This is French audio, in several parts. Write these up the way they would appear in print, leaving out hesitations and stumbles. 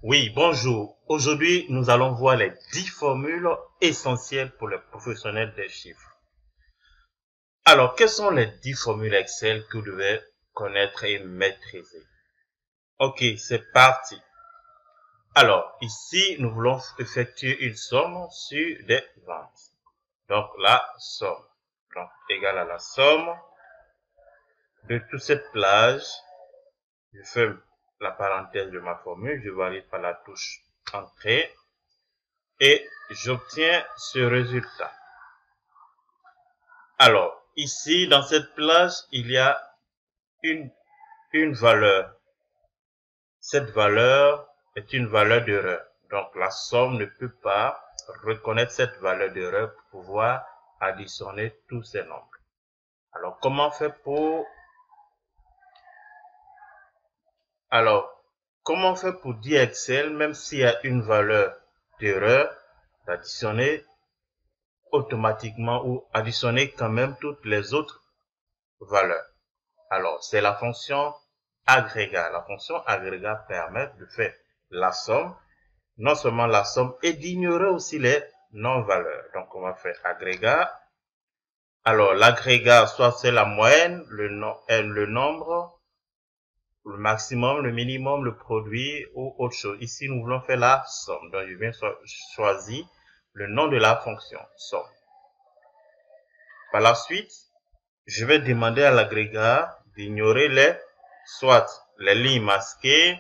Oui, bonjour. Aujourd'hui, nous allons voir les 10 formules essentielles pour les professionnels des chiffres. Alors, quelles sont les 10 formules Excel que vous devez connaître et maîtriser? Ok, c'est parti. Alors, ici, nous voulons effectuer une somme sur des ventes. Donc, la somme. Donc, égale à la somme de toute cette plage. Je ferme la parenthèse de ma formule, je valide par la touche Entrée. Et j'obtiens ce résultat. Alors, ici, dans cette plage, il y a une valeur. Cette valeur est une valeur d'erreur. Donc, la somme ne peut pas reconnaître cette valeur d'erreur pour pouvoir additionner tous ces nombres. Alors, comment faire pour dire Excel, même s'il y a une valeur d'erreur, d'additionner automatiquement ou additionner quand même toutes les autres valeurs? Alors, c'est la fonction agrégat. La fonction agrégat permet de faire la somme, non seulement la somme, et d'ignorer aussi les non-valeurs. Donc, on va faire agrégat. Alors, l'agrégat, soit c'est la moyenne, le nombre, le maximum, le minimum, le produit ou autre chose. Ici, nous voulons faire la somme. Donc, je viens choisir le nom de la fonction, somme. Par la suite, je vais demander à l'agrégat d'ignorer soit les lignes masquées,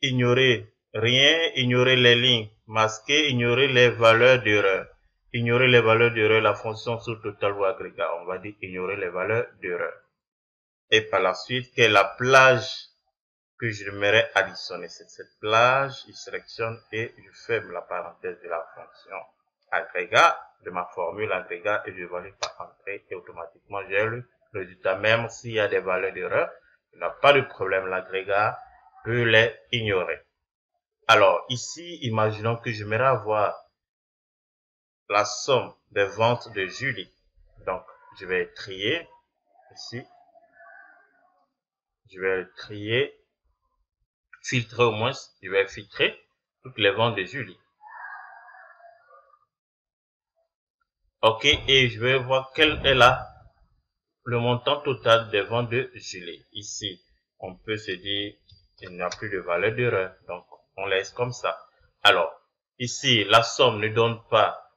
ignorer rien, ignorer les lignes masquées, ignorer les valeurs d'erreur. Ignorer les valeurs d'erreur, la fonction sous total ou agrégat. On va dire ignorer les valeurs d'erreur. Et par la suite, quelle est la plage que j'aimerais additionner? C'est cette plage, je sélectionne et je ferme la parenthèse de la fonction agrégat, de ma formule agrégat, et je valide par entrée et automatiquement j'ai le résultat. Même s'il y a des valeurs d'erreur, il n'y a pas de problème, l'agrégat peut les ignorer. Alors ici, imaginons que j'aimerais avoir la somme des ventes de Julie. Donc je vais trier ici, je vais trier, filtrer au moins, je vais filtrer toutes les ventes de Julie. Ok, et je vais voir quel est le montant total des ventes de Julie. Ici, on peut se dire qu'il n'y a plus de valeur d'erreur, donc on laisse comme ça. Alors, ici, la somme ne donne pas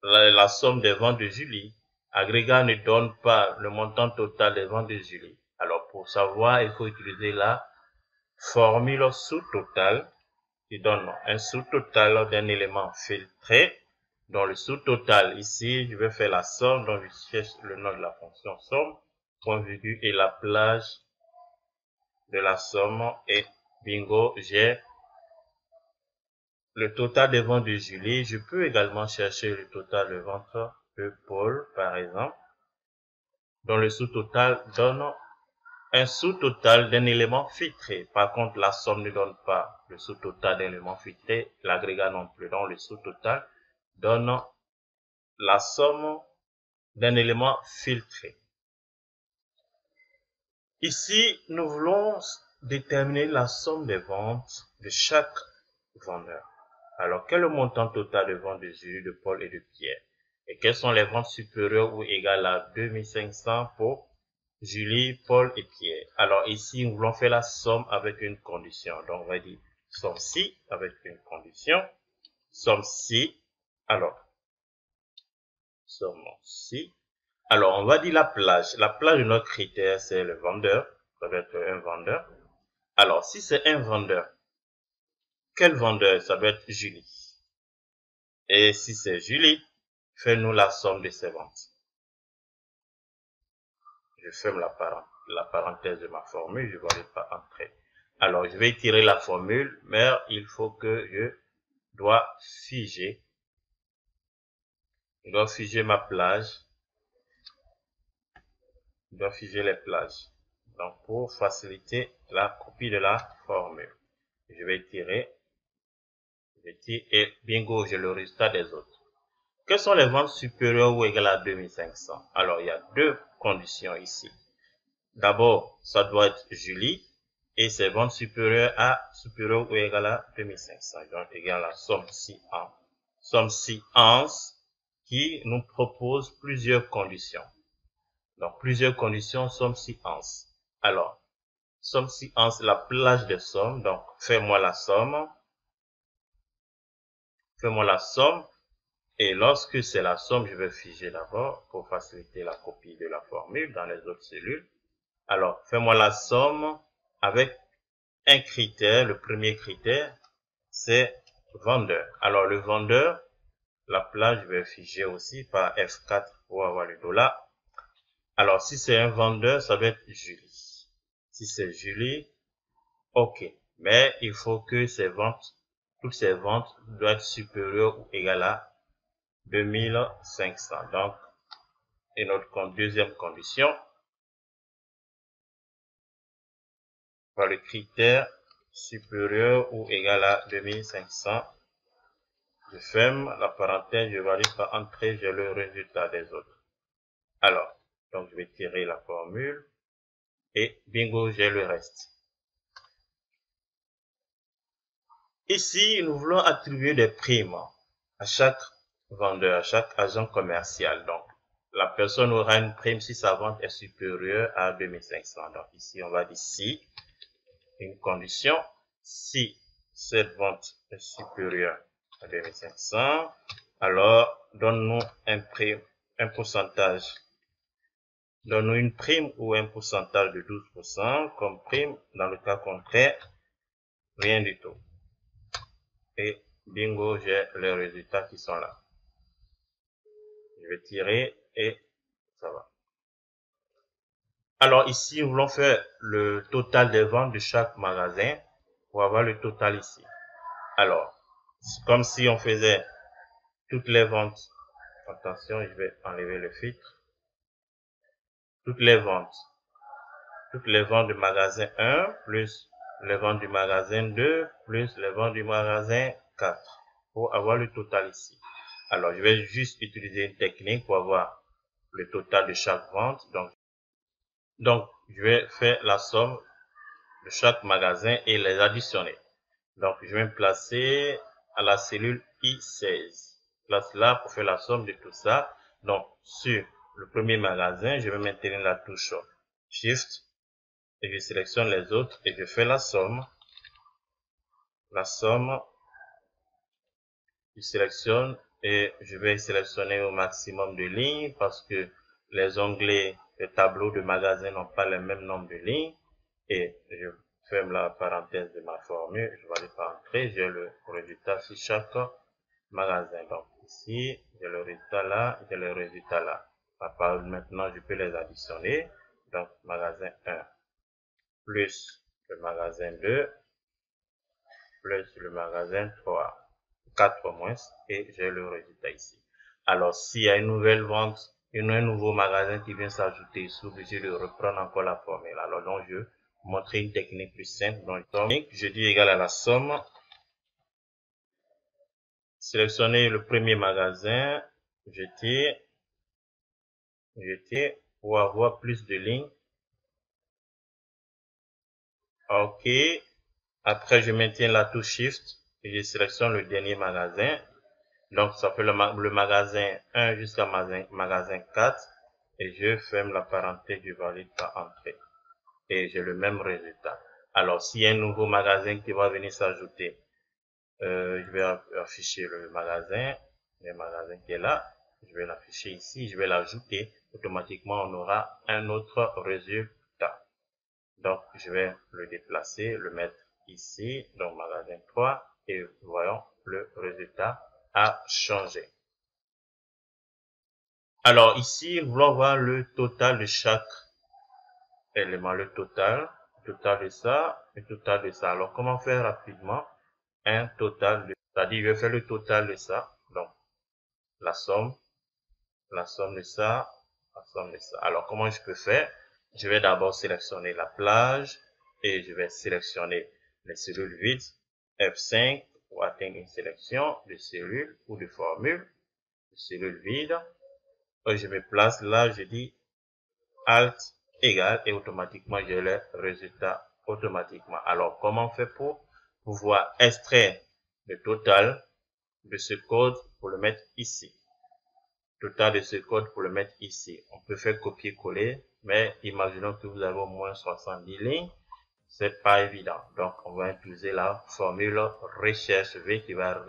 la somme des ventes de Julie. Agrégat ne donne pas le montant total des ventes de Julie. Alors, pour savoir, il faut utiliser la formule sous-total qui donne un sous-total d'un élément filtré. Dans le sous-total, ici, je vais faire la somme, donc je cherche le nom de la fonction somme, point virgule et la plage de la somme et bingo, j'ai le total des ventes de Julie. Je peux également chercher le total de ventes de Paul, par exemple, dont le sous-total donne un sous-total d'un élément filtré. Par contre, la somme ne donne pas le sous-total d'un élément filtré, l'agrégat non plus. Donc, le sous-total donne la somme d'un élément filtré. Ici, nous voulons déterminer la somme des ventes de chaque vendeur. Alors, quel est le montant total de ventes de Julie, de Paul et de Pierre? Et quelles sont les ventes supérieures ou égales à 2500 pour Julie, Paul et Pierre? Alors ici, nous voulons faire la somme avec une condition. Donc, on va dire somme si avec une condition. Somme si. Alors, somme si. Alors, on va dire la plage. La plage de notre critère, c'est le vendeur. Ça va être un vendeur. Alors, si c'est un vendeur, quel vendeur? Ça doit être Julie. Et si c'est Julie, fais-nous la somme de ses ventes. Je ferme la parenthèse de ma formule, je ne valide pas entrer. Alors, je vais tirer la formule, mais il faut que je dois figer ma plage. Je dois figer les plages. Donc, pour faciliter la copie de la formule, je vais tirer, et bingo, j'ai le résultat des autres. Quelles sont les ventes supérieures ou égales à 2500? Alors, il y a deux conditions ici. D'abord, ça doit être Julie. et ses ventes supérieures ou égales à 2500. Donc, égale à somme si-ans qui nous propose plusieurs conditions. Donc, plusieurs conditions, somme si-ans. Alors, somme si-ans, la plage des sommes. Donc, fais-moi la somme. Et lorsque c'est la somme, je vais figer d'abord pour faciliter la copie de la formule dans les autres cellules. Alors, fais-moi la somme avec un critère. Le premier critère, c'est vendeur. Alors, le vendeur, la plage, je vais figer aussi par F4 pour avoir le dollar. Alors, si c'est un vendeur, ça va être Julie. Si c'est Julie, OK. Mais il faut que toutes ces ventes doivent être supérieures ou égales à 2500. Donc, et notre deuxième condition, par le critère supérieur ou égal à 2500, je ferme la parenthèse, je valide par entrée, j'ai le résultat des autres. Alors, donc je vais tirer la formule et bingo, j'ai le reste. Ici, nous voulons attribuer des primes à chaque vendeur, à chaque agent commercial. Donc, la personne aura une prime si sa vente est supérieure à 2500. Donc, ici, on va dire si, une condition, si cette vente est supérieure à 2500, alors donne-nous un pourcentage. Donne-nous une prime ou un pourcentage de 12% comme prime. Dans le cas contraire, rien du tout. Et bingo, j'ai les résultats qui sont là. Je vais tirer et ça va. Alors ici, nous voulons faire le total des ventes de chaque magasin pour avoir le total ici. Alors, c'est comme si on faisait toutes les ventes. Attention, je vais enlever le filtre. Toutes les ventes du magasin 1 plus les ventes du magasin 2 plus les ventes du magasin 4 pour avoir le total ici. Alors, je vais juste utiliser une technique pour avoir le total de chaque vente. Donc, je vais faire la somme de chaque magasin et les additionner. Donc, je vais me placer à la cellule I16. Place là pour faire la somme de tout ça. Donc, sur le premier magasin, je vais maintenir la touche Shift et je sélectionne les autres et je fais la somme. Je sélectionne et je vais sélectionner au maximum de lignes parce que les onglets, les tableaux de magasin n'ont pas le même nombre de lignes. Et je ferme la parenthèse de ma formule, je vais aller par entrée, j'ai le résultat sur chaque magasin. Donc ici, j'ai le résultat là, j'ai le résultat là. Maintenant, je peux les additionner. Donc magasin 1 plus le magasin 2 plus le magasin 3, 4 au moins, et j'ai le résultat ici. Alors s'il y a une nouvelle vente, un nouveau magasin qui vient s'ajouter, je suis obligé de reprendre encore la formule. Alors donc je vais montrer une technique plus simple. Donc je dis égal à la somme. Sélectionnez le premier magasin, je tire pour avoir plus de lignes. OK. Après, je maintiens la touche Shift et je sélectionne le dernier magasin. Donc, ça fait le magasin 1 jusqu'à magasin 4. Et je ferme la parenthèse, je valide par entrée. Et j'ai le même résultat. Alors, s'il y a un nouveau magasin qui va venir s'ajouter, je vais afficher le magasin qui est là. Je vais l'afficher ici, je vais l'ajouter. Automatiquement, on aura un autre résultat. Donc, je vais le déplacer, le mettre ici, donc magasin 3. Et voyons, le résultat a changé. Alors ici, nous voulons voir le total de chaque élément, le total de ça, le total de ça. Alors comment faire rapidement un total de, c'est-à-dire je vais faire le total de ça, donc la somme de ça, la somme de ça. Alors comment je peux faire? Je vais d'abord sélectionner la plage et je vais sélectionner les cellules vides, F5 pour atteindre une sélection de cellules ou de formules, de cellules vides. Je me place là, je dis Alt égal et automatiquement j'ai le résultat automatiquement. Alors, comment on fait pour pouvoir extraire le total de ce code pour le mettre ici? Total de ce code pour le mettre ici. On peut faire copier-coller, mais imaginons que vous avez au moins 70 lignes. C'est pas évident. Donc, on va utiliser la formule recherche V qui va